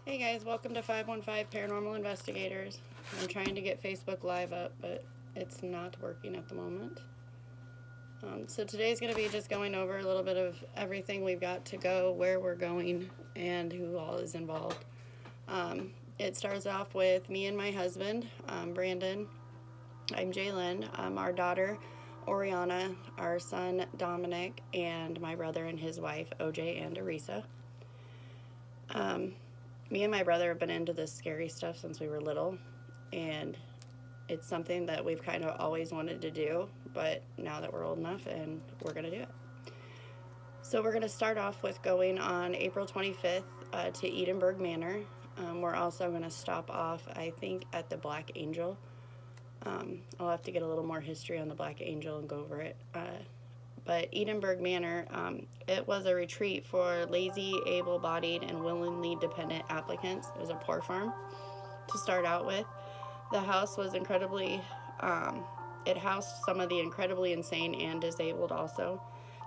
Hey guys, welcome to 515 Paranormal Investigators. I'm trying to get Facebook Live up, but it's not working at the moment. So today's going to be just going over a little bit of everything we've got to go, where we're going, and who all is involved. It starts off with me and my husband, Brandon. I'm Jalen, our daughter, Oriana, our son, Dominic, and my brother and his wife, OJ and Arisa. Me and my brother have been into this scary stuff since we were little, and it's something that we've kind of always wanted to do, but now that we're old enough, and we're going to do it. So we're going to start off with going on April 25th to Edinburgh Manor. We're also going to stop off, I think, at the Black Angel. I'll have to get a little more history on the Black Angel and go over it. But Edinburgh Manor, it was a retreat for lazy, able-bodied, and willingly dependent applicants. It was a poor farm to start out with. The house was incredibly, it housed some of the incredibly insane and disabled also.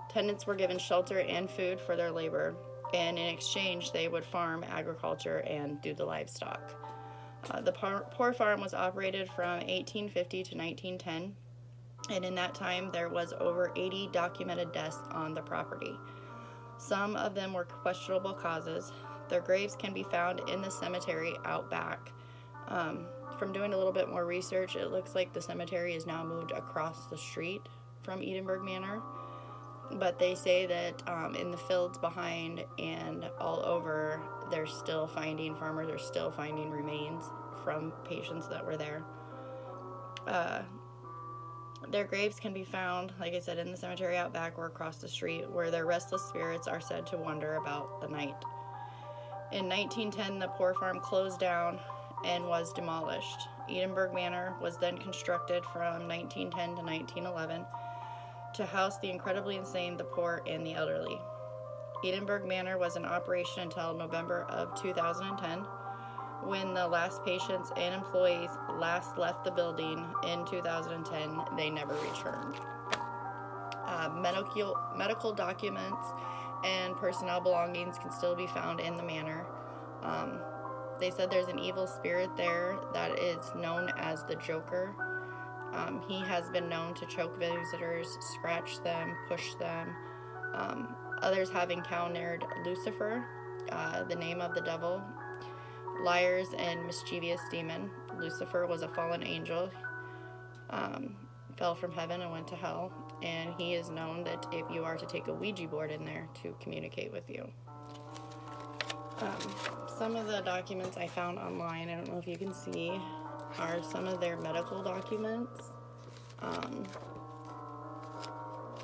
Tenants were given shelter and food for their labor, and in exchange they would farm agriculture and do the livestock. The poor farm was operated from 1850 to 1910. And in that time, there was over 80 documented deaths on the property. Some of them were questionable causes. Their graves can be found in the cemetery out back. From doing a little bit more research, it looks like the cemetery is now moved across the street from Edinburgh Manor. But they say that in the fields behind and all over, farmers are still finding remains from patients that were there. Their graves can be found, like I said, in the cemetery out back or across the street, where their restless spirits are said to wander about the night. In 1910, the poor farm closed down and was demolished. Edinburgh Manor was then constructed from 1910 to 1911 to house the incredibly insane, the poor, and the elderly. Edinburgh Manor was in operation until November of 2010. When the last patients and employees last left the building in 2010, they never returned. Medical documents and personnel belongings can still be found in the manor. They said there's an evil spirit there that is known as the Joker. He has been known to choke visitors, scratch them, push them. Others have encountered Lucifer, the name of the devil, liars, and mischievous demon. Lucifer was a fallen angel, fell from heaven and went to hell, and he is known that if you are to take a Ouija board in there to communicate with you. Some of the documents I found online, I don't know if you can see, are some of their medical documents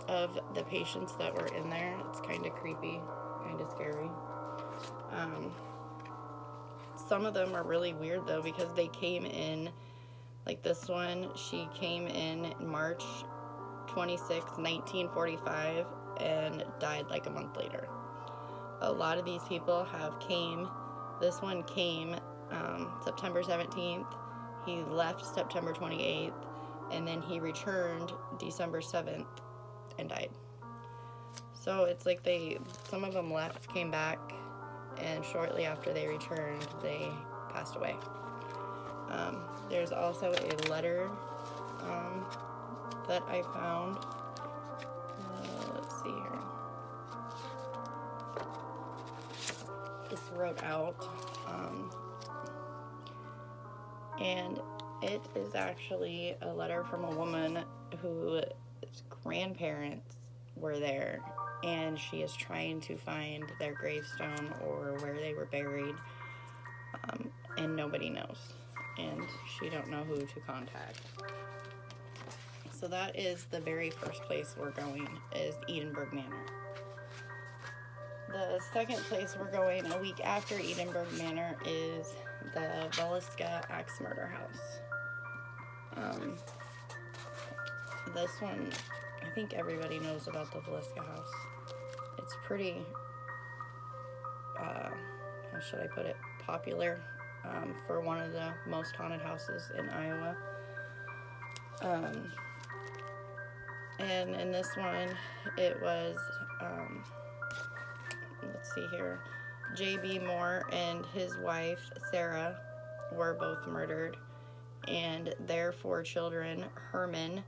of the patients that were in there. It's kind of creepy, kind of scary. Some of them are really weird though, because they came in, like this one, she came in March 26, 1945 and died like a month later. A lot of these people this one came September 17th, he left September 28th, and then he returned December 7th and died. So it's like some of them left, came back, and shortly after they returned, they passed away. There's also a letter that I found. Let's see here. It's wrote out, and it is actually a letter from a woman whose grandparents were there, and she is trying to find their gravestone or where they were buried, and nobody knows, and she don't know who to contact. So that is the very first place we're going, is Edinburgh Manor. The second place we're going a week after Edinburgh Manor is the Villisca Axe Murder House. This one, I think everybody knows about the Villisca House. It's pretty, how should I put it, popular for one of the most haunted houses in Iowa. And in this one, it was, let's see here, J.B. Moore and his wife, Sarah, were both murdered. And their 4 children, Herman,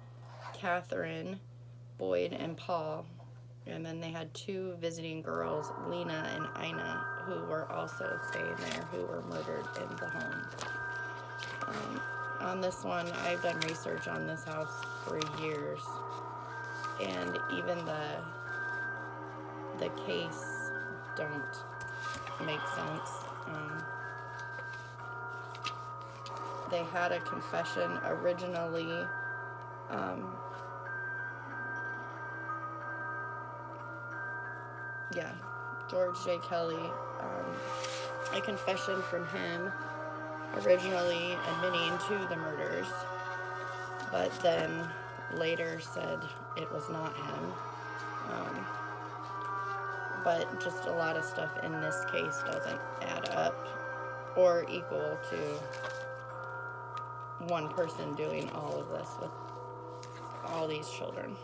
Catherine, Boyd, and Paul. And then they had 2 visiting girls, Lena and Ina, who were also staying there, who were murdered in the home. On this one, I've done research on this house for years, and even the case don't make sense. They had a confession originally. George J. Kelly, a confession from him originally admitting to the murders, but then later said it was not him. But just a lot of stuff in this case doesn't add up or equal to one person doing all of this with all these children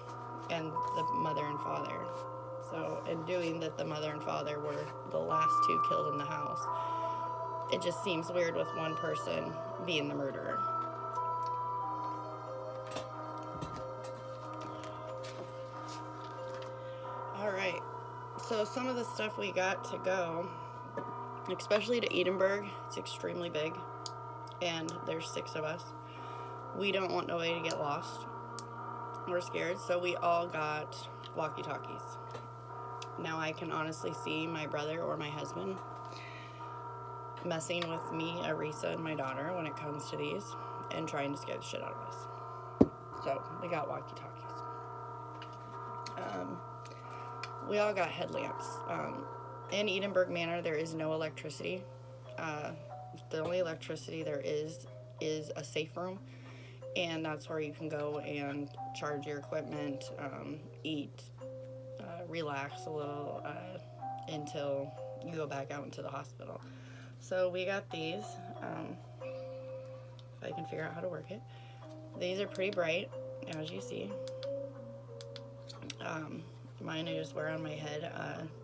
and the mother and father. So, in doing that, the mother and father were the last 2 killed in the house. It just seems weird with one person being the murderer. Alright, so some of the stuff we got to go, especially to Edinburgh, it's extremely big, and there's 6 of us. We don't want nobody to get lost. We're scared, so we all got walkie-talkies. Now I can honestly see my brother or my husband messing with me, Arisa, and my daughter when it comes to these and trying to scare the shit out of us. So we got walkie-talkies. We all got headlamps. In Edinburgh Manor, there is no electricity. The only electricity there is a safe room, and that's where you can go and charge your equipment, eat, relax a little until you go back out into the hospital. So we got these. If I can figure out how to work it. These are pretty bright, as you see. Mine I just wear on my head.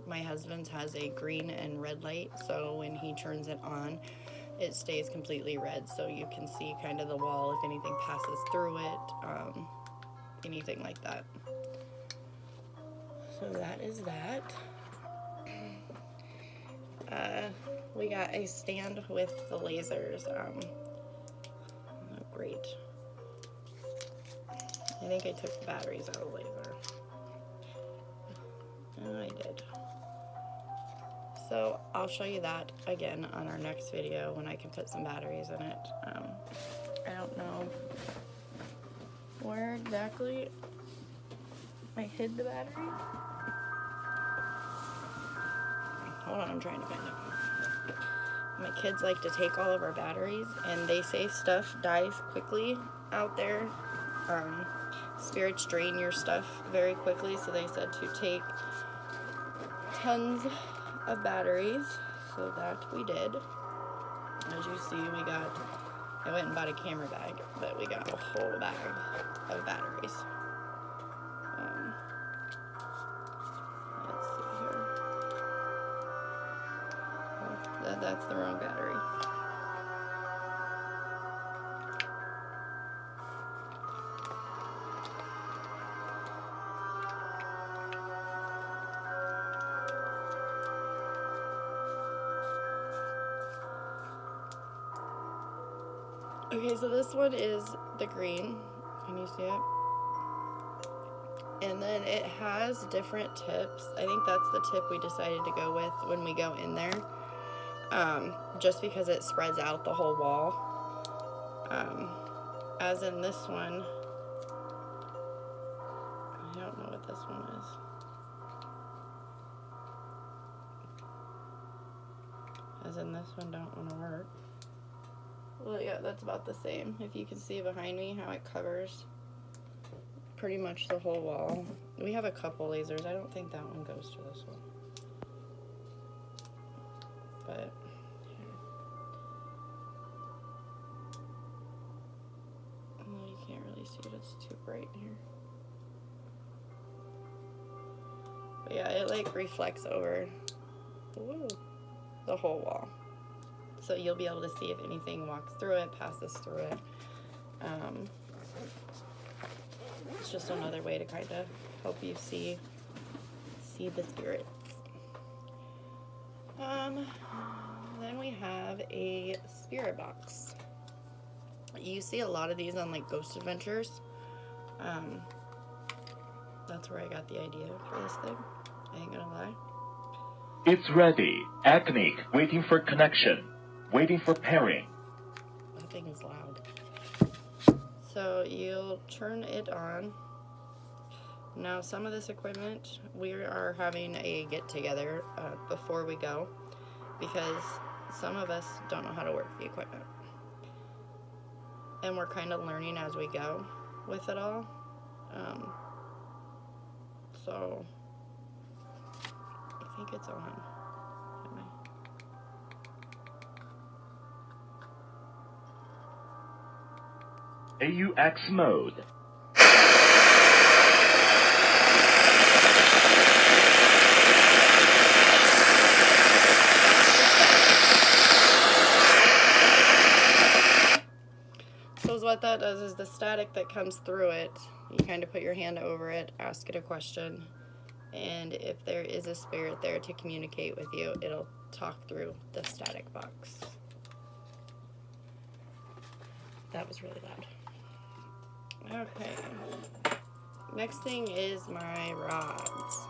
My husband's has a green and red light, so when he turns it on, it stays completely red, so you can see kind of the wall if anything passes through it, anything like that. So that is that. We got a stand with the lasers. Oh, great. I think I took the batteries out of the laser. Oh, I did. So I'll show you that again on our next video when I can put some batteries in it. I don't know where exactly I hid the battery. Hold on, I'm trying to find it. My kids like to take all of our batteries, and they say stuff dies quickly out there. Spirits drain your stuff very quickly, so they said to take tons of batteries, so that we did. As you see, I went and bought a camera bag, but we got a whole bag of batteries. Let's see here. Oh, that's the wrong battery. Okay, so this one is the green. Can you see it? And then it has different tips. I think that's the tip we decided to go with when we go in there. Just because it spreads out the whole wall. As in this one, I don't know what this one is. As in this one don't want to work. Well, yeah, that's about the same. If you can see behind me how it covers pretty much the whole wall. We have a couple lasers. I don't think that one goes to this one. But here. Oh, you can't really see it. It's too bright here. But yeah, it like reflects over. Whoa. the whole wall. So you'll be able to see if anything walks through it, passes through it. It's just another way to kind of help you see the spirits. Then we have a spirit box. You see a lot of these on like Ghost Adventures. That's where I got the idea for this thing. I ain't gonna lie. It's ready. Actinic, waiting for connection. Waiting for pairing. That thing is loud. So you'll turn it on. Now some of this equipment, we are having a get-together before we go, because some of us don't know how to work the equipment. And we're kind of learning as we go with it all. So I think it's on. AUX mode. So what that does is the static that comes through it, you kind of put your hand over it, ask it a question, and if there is a spirit there to communicate with you, it'll talk through the static box. That was really loud. Okay. Next thing is my rods.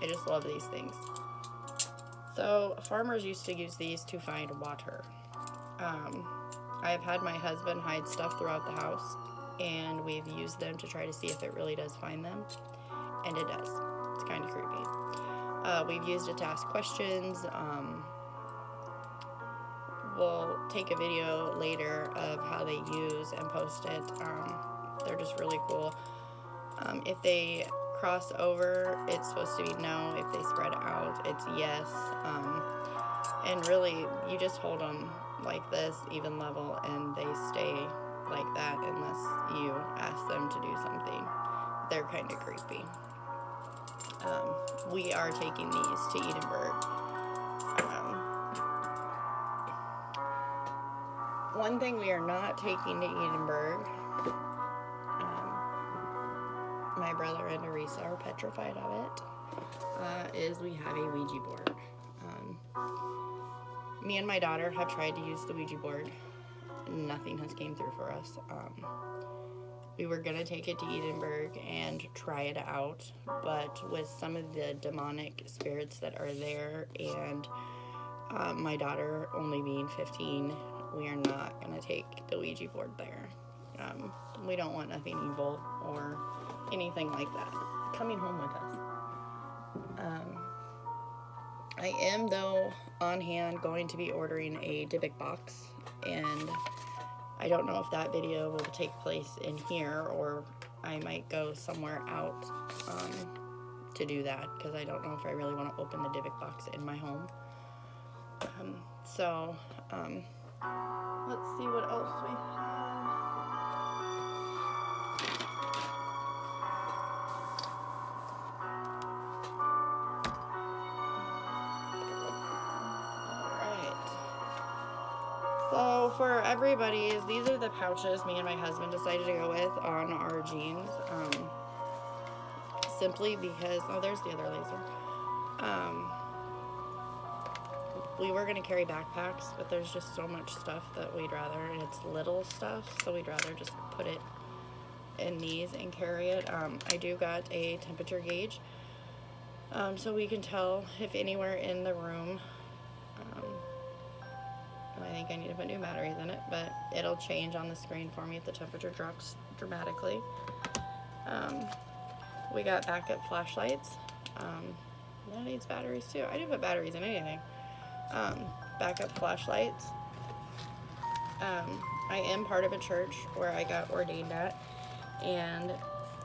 I just love these things. So farmers used to use these to find water. I have had my husband hide stuff throughout the house, and we've used them to try to see if it really does find them, and it does. It's kind of creepy. We've used it to ask questions. We'll take a video later of how they use and post it. They're just really cool. If they cross over, it's supposed to be no. If they spread out, it's yes. And really, you just hold them like this, even level, and they stay like that unless you ask them to do something. They're kind of creepy. We are taking these to Edinburgh. One thing we are not taking to Edinburgh, my brother and Arisa are petrified of it, is we have a Ouija board. Me and my daughter have tried to use the Ouija board. Nothing has came through for us. We were going to take it to Edinburgh and try it out, but with some of the demonic spirits that are there, and my daughter only being 15, we are not going to take the Ouija board there. We don't want nothing evil or anything like that coming home with us. I am, though, on hand going to be ordering a Dybbuk box, and I don't know if that video will take place in here, or I might go somewhere out to do that, because I don't know if I really want to open the Dybbuk box in my home. Let's see what else we have. So for everybody, these are the pouches me and my husband decided to go with on our jeans. Simply because, oh, there's the other laser. We were going to carry backpacks, but there's just so much stuff that we'd rather, and it's little stuff, so we'd rather just put it in these and carry it. I do got a temperature gauge, so we can tell if anywhere in the room, I think I need to put new batteries in it, but it'll change on the screen for me if the temperature drops dramatically. We got backup flashlights. That needs batteries too. I do put batteries in anything. Backup flashlights. I am part of a church where I got ordained at, and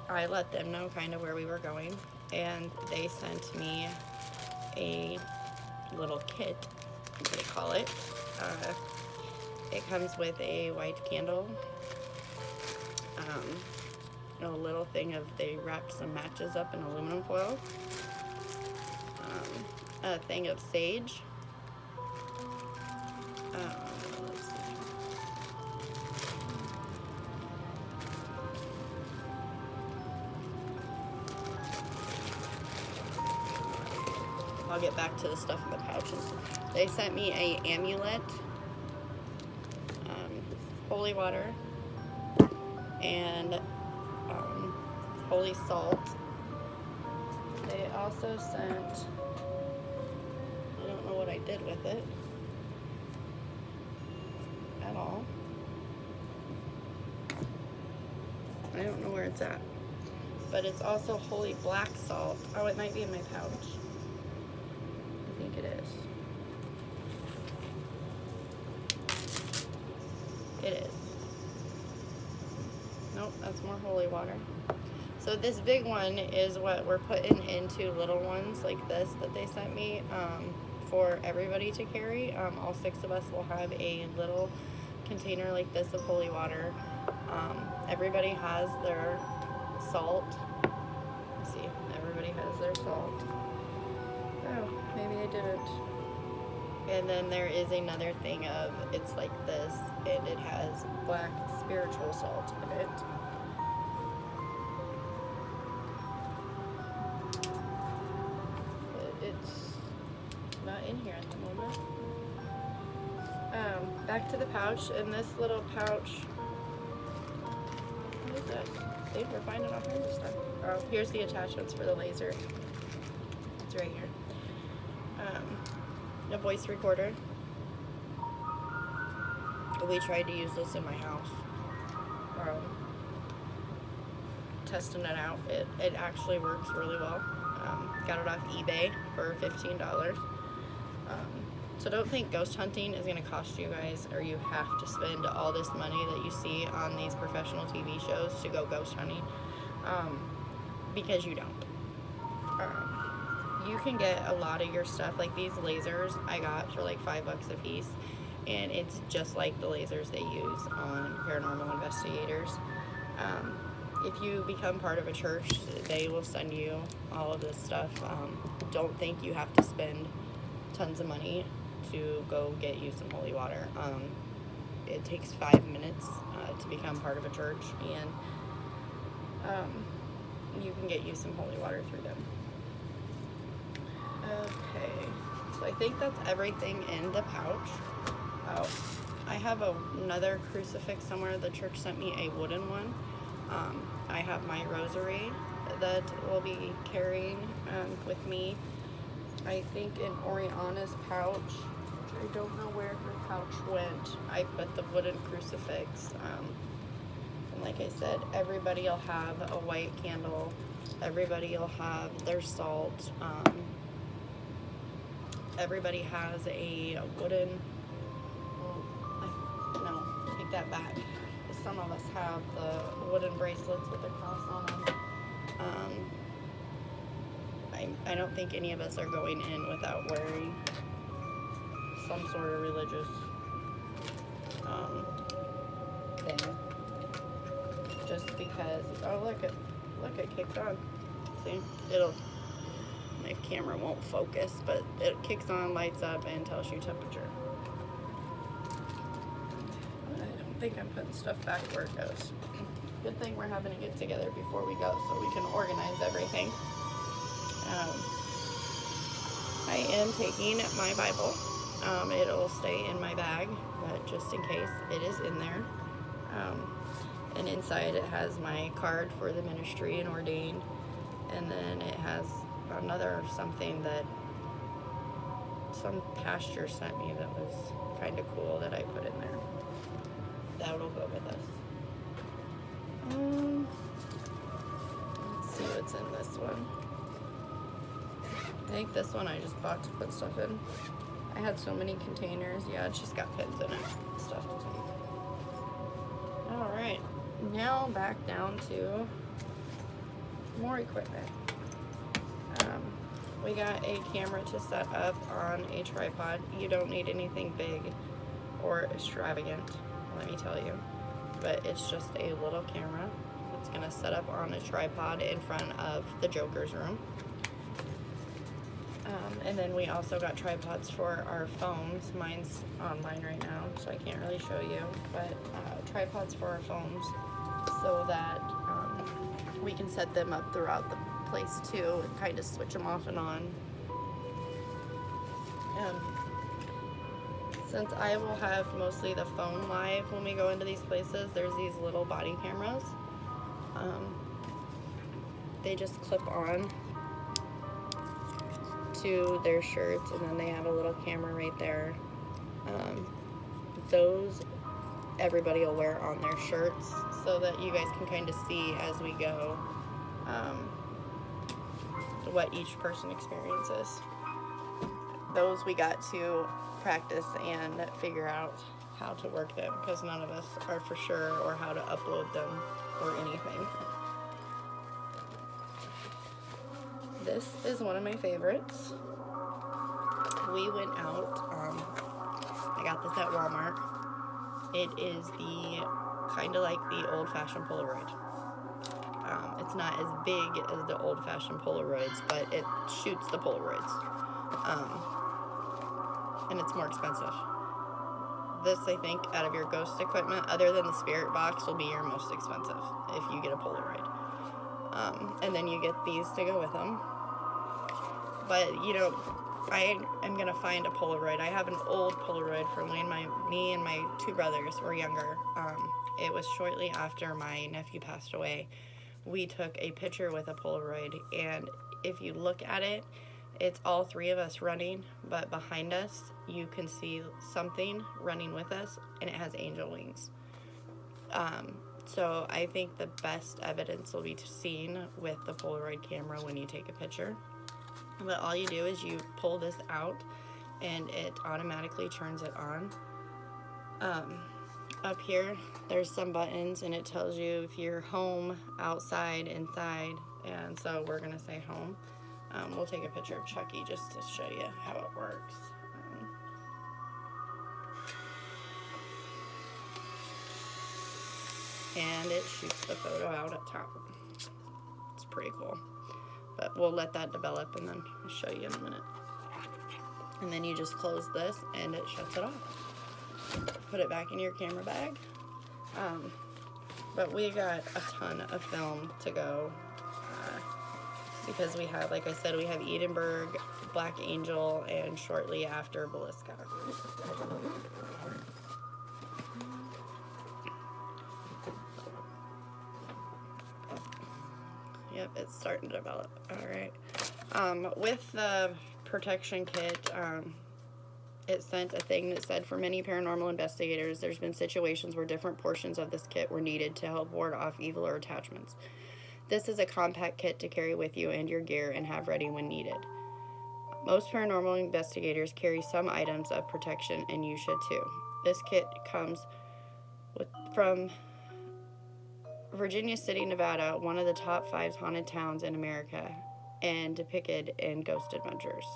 I let them know kind of where we were going, and they sent me a little kit, they call it. It comes with a white candle, a little thing of, they wrapped some matches up in aluminum foil, a thing of sage, I'll get back to the stuff in the pouches. They sent me a amulet, holy water, and holy salt. They also sent, I don't know what I did with it at all. I don't know where it's at. But it's also holy black salt. Oh, it might be in my pouch. I think it is. It is. Nope, that's more holy water. So this big one is what we're putting into little ones like this that they sent me for everybody to carry. All 6 of us will have a little container like this of holy water. Everybody has their salt. Let's see, everybody has their salt. Oh, maybe I didn't. And then there is another thing of, it's like this, and it has black spiritual salt in it. But it's not in here at the moment. Back to the pouch, and this little pouch, what is that? See, we're finding all kinds of stuff. Oh, here's the attachments for the laser. It's right here. A voice recorder. We tried to use this in my house. Testing it out. It actually works really well. Got it off eBay for $15. So don't think ghost hunting is going to cost you guys, or you have to spend all this money that you see on these professional TV shows to go ghost hunting, because you don't. You can get a lot of your stuff, like these lasers I got for like $5 a piece, and it's just like the lasers they use on Paranormal Investigators. If you become part of a church, they will send you all of this stuff. Don't think you have to spend tons of money to go get you some holy water. It takes 5 minutes to become part of a church, and you can get you some holy water through them. Okay, so I think that's everything in the pouch. Oh, I have another crucifix somewhere. The church sent me a wooden one. I have my rosary that we'll be carrying with me. I think in Oriana's pouch, which I don't know where her pouch went, I put the wooden crucifix. And like I said, everybody will have a white candle. Everybody will have their salt. Everybody has a wooden, no, take that back. Some of us have the wooden bracelets with the cross on them. I don't think any of us are going in without wearing some sort of religious thing. Just because, oh look, it kicked on. See, my camera won't focus, but it kicks on, lights up, and tells you temperature. I don't think I'm putting stuff back where it goes. Good thing we're having to get together before we go so we can organize everything. I am taking my Bible. It'll stay in my bag, but just in case, it is in there. And inside it has my card for the ministry and ordained, and then it has another something that some pastor sent me that was kind of cool that I put in there. That'll go with us. Let's see what's in this one. I think this one I just bought to put stuff in. I had so many containers. Yeah, it's just got pins in it. Stuff to take. Alright, now back down to more equipment. We got a camera to set up on a tripod. You don't need anything big or extravagant, let me tell you. But it's just a little camera. It's gonna set up on a tripod in front of the Joker's room. And then we also got tripods for our phones. Mine's online right now, so I can't really show you, but tripods for our phones so that we can set them up throughout the place too and kind of switch them off and on. Since I will have mostly the phone live when we go into these places, there's these little body cameras. They just clip on to their shirts, and then they have a little camera right there. Those everybody will wear on their shirts so that you guys can kind of see as we go what each person experiences. Those we got to practice and figure out how to work them, because none of us are for sure or how to upload them or anything. This is one of my favorites. We went out, I got this at Walmart. It is the kind of like the old-fashioned Polaroid. It's not as big as the old-fashioned Polaroids, but it shoots the Polaroids. And it's more expensive. This, I think, out of your ghost equipment, other than the spirit box, will be your most expensive if you get a Polaroid. And then you get these to go with them. But, you know, I am going to find a Polaroid. I have an old Polaroid from when me and my two brothers were younger. It was shortly after my nephew passed away. We took a picture with a Polaroid, and if you look at it, it's all three of us running, but behind us, you can see something running with us, and it has angel wings. So I think the best evidence will be seen with the Polaroid camera when you take a picture. But all you do is you pull this out, and it automatically turns it on. Up here, there's some buttons, and it tells you if you're home, outside, inside, and so we're gonna say home. We'll take a picture of Chucky just to show you how it works. And it shoots the photo out at top. It's pretty cool. But we'll let that develop and then I'll show you in a minute. And then you just close this and it shuts it off. Put it back in your camera bag. But we got a ton of film to go because we have, like I said, we have Edinburgh, Black Angel, and shortly after Villisca. Yep, it's starting to develop. All right. With the protection kit, it sent a thing that said, for many paranormal investigators, there's been situations where different portions of this kit were needed to help ward off evil or attachments. This is a compact kit to carry with you and your gear and have ready when needed. Most paranormal investigators carry some items of protection, and you should too. This kit comes from Virginia City, Nevada, one of the top 5 haunted towns in America, and depicted in Ghost Adventures.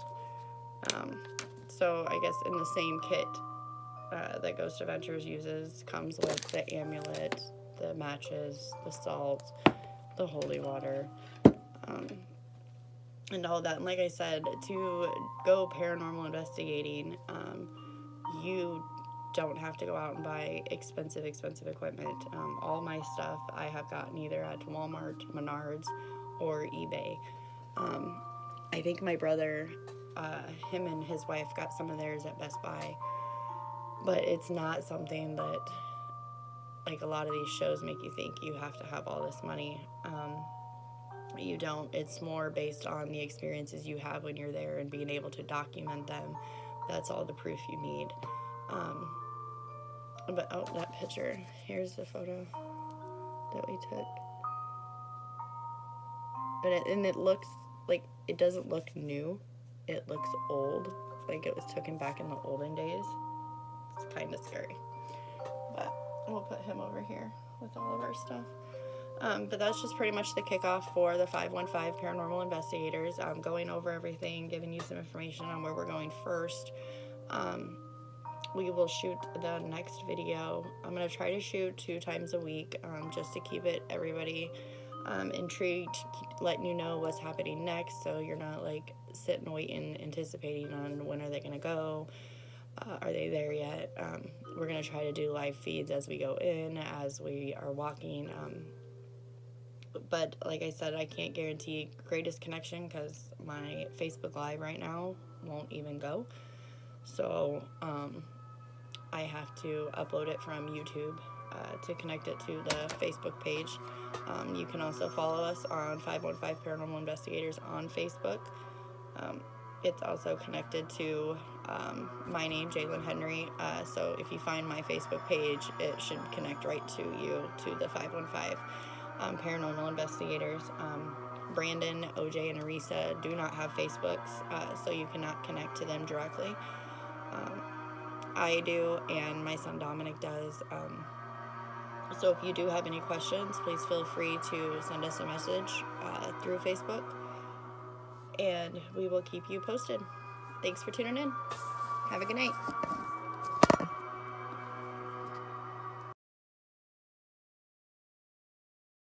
So I guess in the same kit that Ghost Adventures uses comes with the amulet, the matches, the salt, the holy water, and all that. And like I said, to go paranormal investigating, you don't have to go out and buy expensive equipment. All my stuff I have gotten either at Walmart, Menards, or eBay. I think my brother, him and his wife got some of theirs at Best Buy, but it's not something that, like a lot of these shows make you think you have to have all this money. You don't. It's more based on the experiences you have when you're there and being able to document them. That's all the proof you need. But oh, that picture. Here's the photo that we took. But it looks like, it doesn't look new. It looks old, like it was taken back in the olden days. It's kind of scary. But we'll put him over here with all of our stuff. But that's just pretty much the kickoff for the 515 Paranormal Investigators. Going over everything, giving you some information on where we're going first. We will shoot the next video. I'm going to try to shoot 2 times a week, just to keep everybody intrigued, letting you know what's happening next, so you're not like sitting waiting, anticipating on when are they going to go. Are they there yet? We're going to try to do live feeds as we go in, as we are walking. But like I said, I can't guarantee greatest connection because my Facebook Live right now won't even go. So I have to upload it from YouTube to connect it to the Facebook page. You can also follow us on 515 Paranormal Investigators on Facebook. It's also connected to my name, Jalen Henry. So if you find my Facebook page, it should connect right to you, to the 515 Paranormal Investigators. Brandon, OJ, and Arisa do not have Facebooks, so you cannot connect to them directly. I do, and my son Dominic does. So if you do have any questions, please feel free to send us a message through Facebook, and we will keep you posted. Thanks for tuning in. Have a good night.